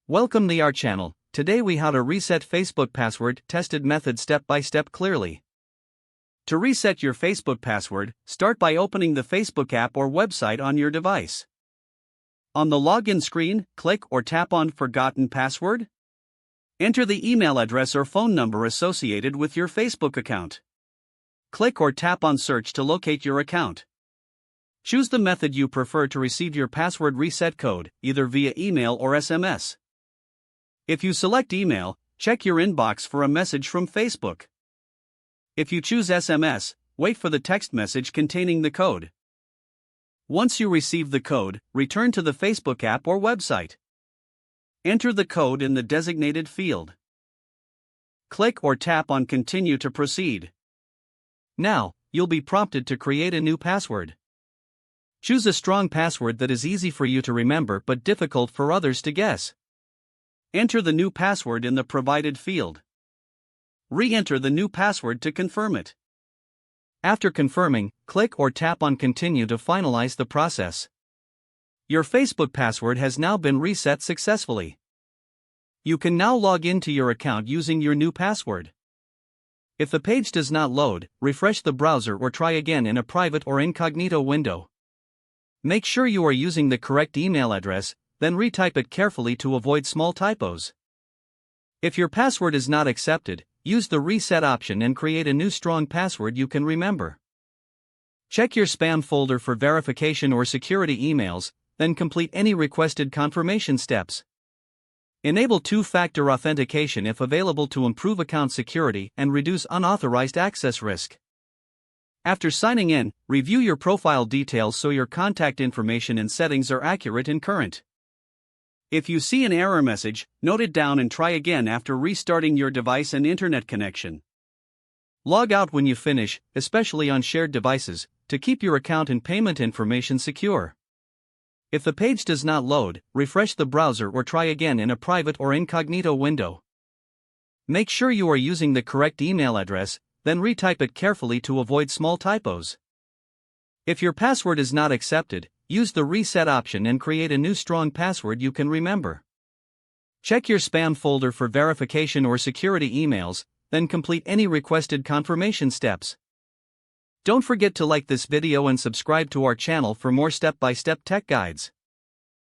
Welcome to our channel. Today we how to reset Facebook password tested method step by step clearly. To reset your Facebook password, start by opening the Facebook app or website on your device. On the login screen, click or tap on Forgotten Password. Enter the email address or phone number associated with your Facebook account. Click or tap on Search to locate your account. Choose the method you prefer to receive your password reset code, either via email or SMS. If you select email, check your inbox for a message from Facebook. If you choose SMS, wait for the text message containing the code. Once you receive the code, return to the Facebook app or website. Enter the code in the designated field. Click or tap on Continue to proceed. Now, you'll be prompted to create a new password. Choose a strong password that is easy for you to remember but difficult for others to guess. Enter the new password in the provided field. Re-enter the new password to confirm it. After confirming, click or tap on Continue to finalize the process. Your Facebook password has now been reset successfully. You can now log into your account using your new password. If the page does not load, refresh the browser or try again in a private or incognito window. Make sure you are using the correct email address, then retype it carefully to avoid small typos. If your password is not accepted, use the reset option and create a new strong password you can remember. Check your spam folder for verification or security emails, then complete any requested confirmation steps. Enable two-factor authentication if available to improve account security and reduce unauthorized access risk. After signing in, review your profile details so your contact information and settings are accurate and current. If you see an error message, note it down and try again after restarting your device and internet connection. Log out when you finish, especially on shared devices, to keep your account and payment information secure. If the page does not load, refresh the browser or try again in a private or incognito window. Make sure you are using the correct email address, then retype it carefully to avoid small typos. If your password is not accepted, use the reset option and create a new strong password you can remember. Check your spam folder for verification or security emails, then complete any requested confirmation steps. Don't forget to like this video and subscribe to our channel for more step-by-step tech guides.